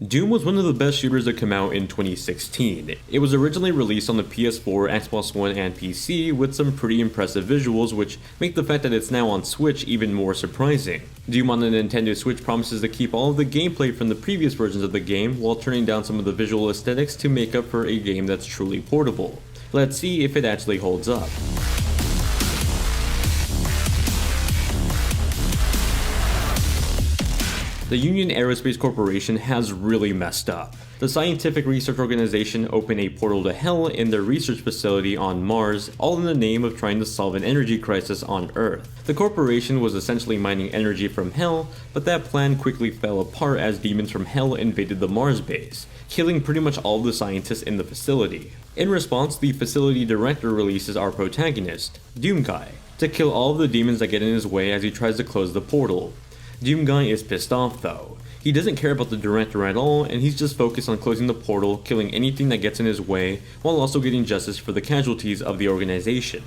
Doom was one of the best shooters to come out in 2016. It was originally released on the PS4, Xbox One, and PC with some pretty impressive visuals, which make the fact that it's now on Switch even more surprising. Doom on the Nintendo Switch promises to keep all of the gameplay from the previous versions of the game while turning down some of the visual aesthetics to make up for a game that's truly portable. Let's see if it actually holds up. The Union Aerospace Corporation has really messed up. The scientific research organization opened a portal to hell in their research facility on Mars, all in the name of trying to solve an energy crisis on Earth. The corporation was essentially mining energy from hell, but that plan quickly fell apart as demons from hell invaded the Mars base, killing pretty much all of the scientists in the facility. In response, the facility director releases our protagonist, Doom Guy, to kill all of the demons that get in his way as he tries to close the portal. Doom Guy is pissed off though. He doesn't care about the director at all, and he's just focused on closing the portal, killing anything that gets in his way, while also getting justice for the casualties of the organization.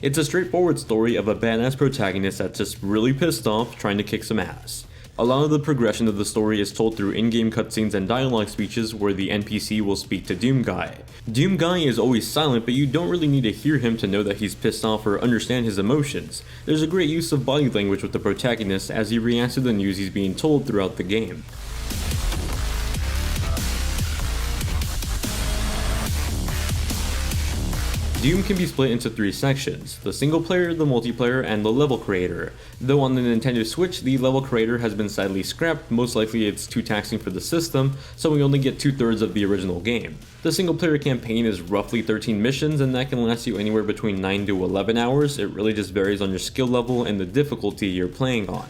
It's a straightforward story of a badass protagonist that's just really pissed off, trying to kick some ass. A lot of the progression of the story is told through in-game cutscenes and dialogue speeches where the NPC will speak to Doom Guy. Doom Guy is always silent, but you don't really need to hear him to know that he's pissed off or understand his emotions. There's a great use of body language with the protagonist as he reacts to the news he's being told throughout the game. Doom can be split into three sections: the single player, the multiplayer, and the level creator. Though on the Nintendo Switch, the level creator has been sadly scrapped, most likely it's too taxing for the system, so we only get 2/3 of the original game. The single player campaign is roughly 13 missions, and that can last you anywhere between 9 to 11 hours, it really just varies on your skill level and the difficulty you're playing on.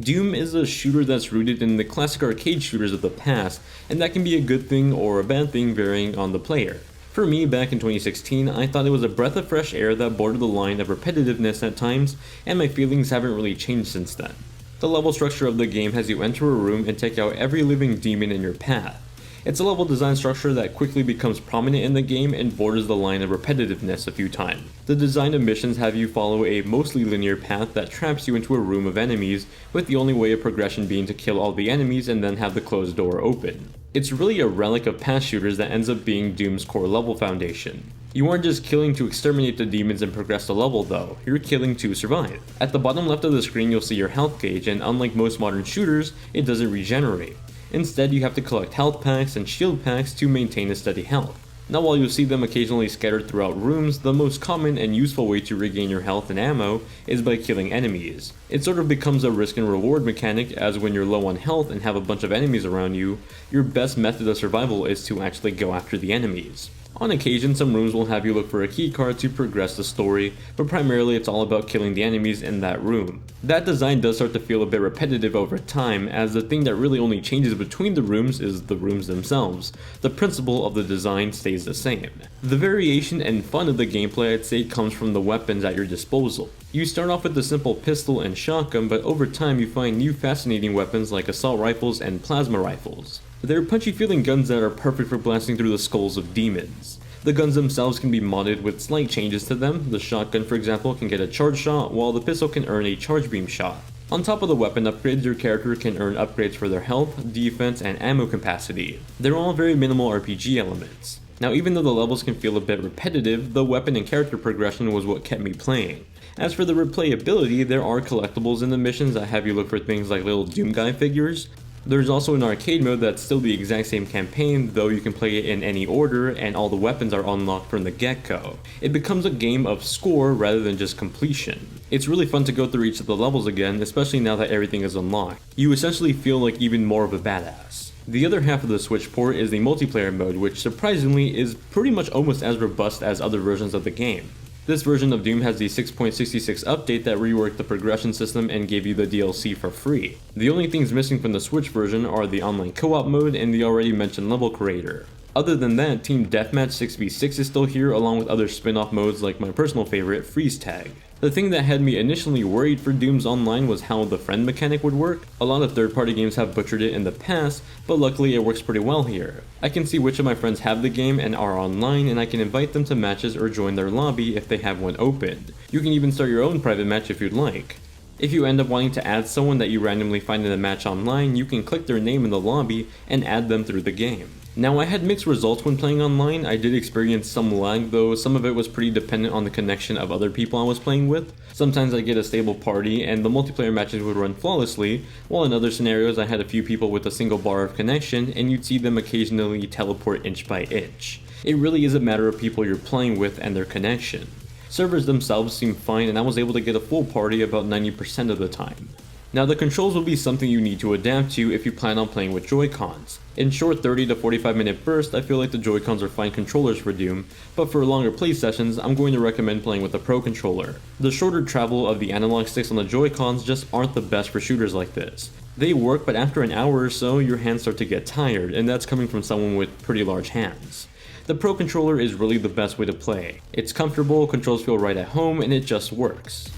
Doom is a shooter that's rooted in the classic arcade shooters of the past, and that can be a good thing or a bad thing varying on the player. For me, back in 2016, I thought it was a breath of fresh air that bordered the line of repetitiveness at times, and my feelings haven't really changed since then. The level structure of the game has you enter a room and take out every living demon in your path. It's a level design structure that quickly becomes prominent in the game and borders the line of repetitiveness a few times. The design of missions have you follow a mostly linear path that traps you into a room of enemies, with the only way of progression being to kill all the enemies and then have the closed door open. It's really a relic of past shooters that ends up being Doom's core level foundation. You aren't just killing to exterminate the demons and progress the level though, you're killing to survive. At the bottom left of the screen you'll see your health gauge, and unlike most modern shooters, it doesn't regenerate. Instead, you have to collect health packs and shield packs to maintain a steady health. Now, while you'll see them occasionally scattered throughout rooms, the most common and useful way to regain your health and ammo is by killing enemies. It sort of becomes a risk and reward mechanic, as when you're low on health and have a bunch of enemies around you, your best method of survival is to actually go after the enemies. On occasion, some rooms will have you look for a keycard to progress the story, but primarily it's all about killing the enemies in that room. That design does start to feel a bit repetitive over time, as the thing that really only changes between the rooms is the rooms themselves. The principle of the design stays the same. The variation and fun of the gameplay, I'd say, comes from the weapons at your disposal. You start off with the simple pistol and shotgun, but over time you find new fascinating weapons like assault rifles and plasma rifles. They're punchy-feeling guns that are perfect for blasting through the skulls of demons. The guns themselves can be modded with slight changes to them. The shotgun, for example, can get a charge shot, while the pistol can earn a charge beam shot. On top of the weapon upgrades, your character can earn upgrades for their health, defense, and ammo capacity. They're all very minimal RPG elements. Now, even though the levels can feel a bit repetitive, the weapon and character progression was what kept me playing. As for the replayability, there are collectibles in the missions that have you look for things like little Doom Guy figures. There's also an arcade mode that's still the exact same campaign, though you can play it in any order and all the weapons are unlocked from the get-go. It becomes a game of score rather than just completion. It's really fun to go through each of the levels again, especially now that everything is unlocked. You essentially feel like even more of a badass. The other half of the Switch port is the multiplayer mode, which surprisingly is pretty much almost as robust as other versions of the game. This version of Doom has the 6.66 update that reworked the progression system and gave you the DLC for free. The only things missing from the Switch version are the online co-op mode and the already mentioned level creator. Other than that, Team Deathmatch 6v6 is still here, along with other spin-off modes like my personal favorite, Freeze Tag. The thing that had me initially worried for Doom's Online was how the friend mechanic would work. A lot of third-party games have butchered it in the past, but luckily it works pretty well here. I can see which of my friends have the game and are online, and I can invite them to matches or join their lobby if they have one open. You can even start your own private match if you'd like. If you end up wanting to add someone that you randomly find in a match online, you can click their name in the lobby and add them through the game. Now, I had mixed results when playing online. I did experience some lag, though some of it was pretty dependent on the connection of other people I was playing with. Sometimes I get a stable party and the multiplayer matches would run flawlessly, while in other scenarios I had a few people with a single bar of connection and you'd see them occasionally teleport inch by inch. It really is a matter of people you're playing with and their connection. Servers themselves seem fine and I was able to get a full party about 90% of the time. Now, the controls will be something you need to adapt to if you plan on playing with Joy-Cons. In short 30 to 45 minute bursts, I feel like the Joy-Cons are fine controllers for Doom, but for longer play sessions, I'm going to recommend playing with a Pro controller. The shorter travel of the analog sticks on the Joy-Cons just aren't the best for shooters like this. They work, but after an hour or so, your hands start to get tired, and that's coming from someone with pretty large hands. The Pro controller is really the best way to play. It's comfortable, controls feel right at home, and it just works.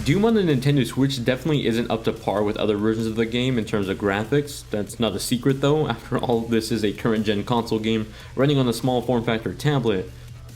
Doom on the Nintendo Switch definitely isn't up to par with other versions of the game in terms of graphics. That's not a secret though, after all this is a current gen console game running on a small form factor tablet.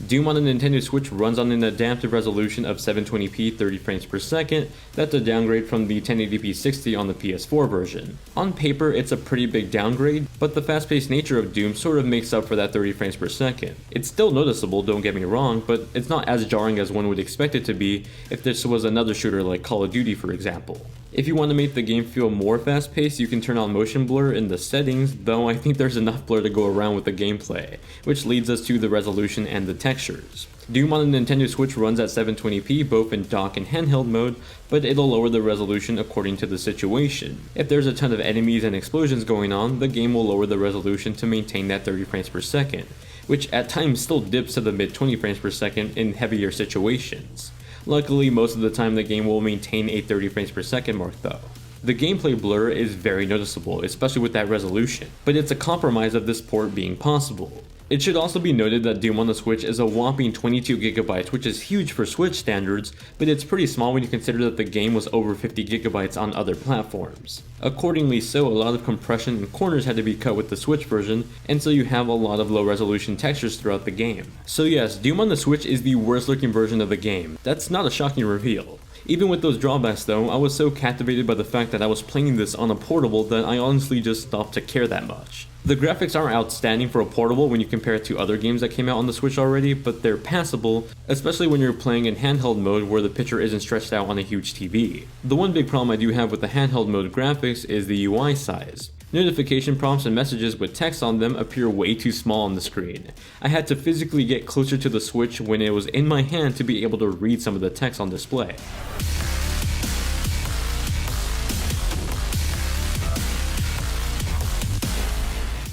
Doom on the Nintendo Switch runs on an adaptive resolution of 720p 30 frames per second, that's a downgrade from the 1080p 60 on the PS4 version. On paper it's a pretty big downgrade, but the fast-paced nature of Doom sort of makes up for that 30 frames per second. It's still noticeable, don't get me wrong, but it's not as jarring as one would expect it to be if this was another shooter like Call of Duty for example. If you want to make the game feel more fast-paced, you can turn on motion blur in the settings, though I think there's enough blur to go around with the gameplay, which leads us to the resolution and the textures. Doom on the Nintendo Switch runs at 720p both in dock and handheld mode, but it'll lower the resolution according to the situation. If there's a ton of enemies and explosions going on, the game will lower the resolution to maintain that 30 frames per second, which at times still dips to the mid 20 frames per second in heavier situations. Luckily, most of the time the game will maintain a 30 frames per second mark though. The gameplay blur is very noticeable, especially with that resolution, but it's a compromise of this port being possible. It should also be noted that Doom on the Switch is a whopping 22GB, which is huge for Switch standards, but it's pretty small when you consider that the game was over 50GB on other platforms. Accordingly so, a lot of compression and corners had to be cut with the Switch version, and so you have a lot of low resolution textures throughout the game. So yes, Doom on the Switch is the worst looking version of the game. That's not a shocking reveal. Even with those drawbacks though, I was so captivated by the fact that I was playing this on a portable that I honestly just stopped to care that much. The graphics aren't outstanding for a portable when you compare it to other games that came out on the Switch already, but they're passable, especially when you're playing in handheld mode where the picture isn't stretched out on a huge TV. The one big problem I do have with the handheld mode graphics is the UI size. Notification prompts and messages with text on them appear way too small on the screen. I had to physically get closer to the Switch when it was in my hand to be able to read some of the text on display.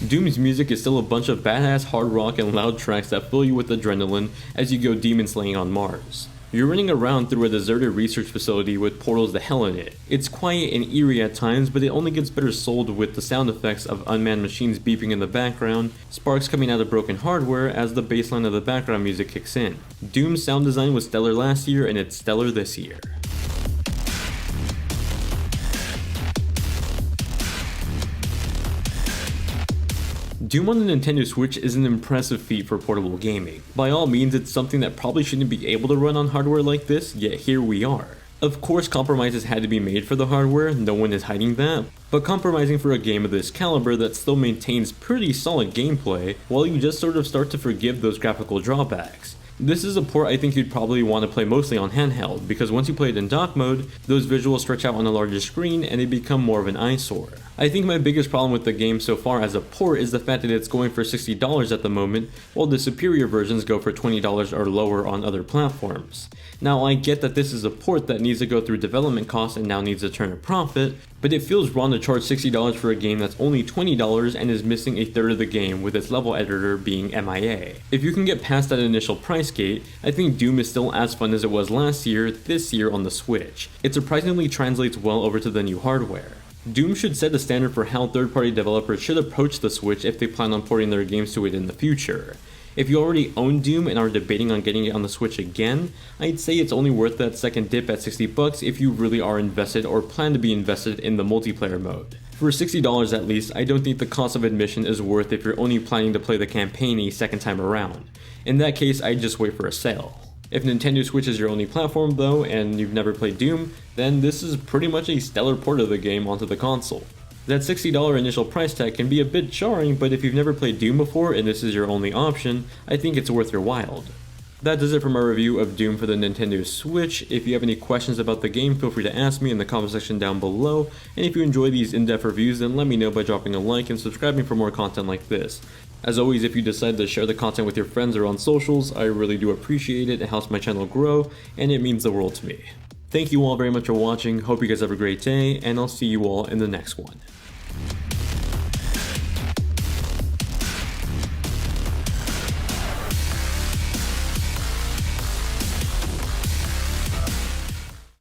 Doom's music is still a bunch of badass hard rock and loud tracks that fill you with adrenaline as you go demon slaying on Mars. You're running around through a deserted research facility with portals to hell in it. It's quiet and eerie at times, but it only gets better sold with the sound effects of unmanned machines beeping in the background, sparks coming out of broken hardware as the bassline of the background music kicks in. Doom's sound design was stellar last year and it's stellar this year. Doom on the Nintendo Switch is an impressive feat for portable gaming. By all means, it's something that probably shouldn't be able to run on hardware like this, yet here we are. Of course, compromises had to be made for the hardware, no one is hiding that, but compromising for a game of this caliber that still maintains pretty solid gameplay, while you just sort of start to forgive those graphical drawbacks. This is a port I think you'd probably want to play mostly on handheld, because once you play it in dock mode, those visuals stretch out on a larger screen and they become more of an eyesore. I think my biggest problem with the game so far as a port is the fact that it's going for $60 at the moment, while the superior versions go for $20 or lower on other platforms. Now I get that this is a port that needs to go through development costs and now needs to turn a profit, but it feels wrong to charge $60 for a game that's only $20 and is missing a third of the game with its level editor being MIA. If you can get past that initial price gate, I think Doom is still as fun as it was last year, this year on the Switch. It surprisingly translates well over to the new hardware. Doom should set the standard for how third-party developers should approach the Switch if they plan on porting their games to it in the future. If you already own Doom and are debating on getting it on the Switch again, I'd say it's only worth that second dip at $60 if you really are invested or plan to be invested in the multiplayer mode. For $60 at least, I don't think the cost of admission is worth if you're only planning to play the campaign a second time around. In that case, I'd just wait for a sale. If Nintendo Switch is your only platform though, and you've never played Doom, then this is pretty much a stellar port of the game onto the console. That $60 initial price tag can be a bit jarring, but if you've never played Doom before and this is your only option, I think it's worth your while. That does it for my review of Doom for the Nintendo Switch. If you have any questions about the game, feel free to ask me in the comment section down below, and if you enjoy these in-depth reviews, then let me know by dropping a like and subscribing for more content like this. As always, if you decide to share the content with your friends or on socials, I really do appreciate it. It helps my channel grow, and it means the world to me. Thank you all very much for watching, hope you guys have a great day, and I'll see you all in the next one.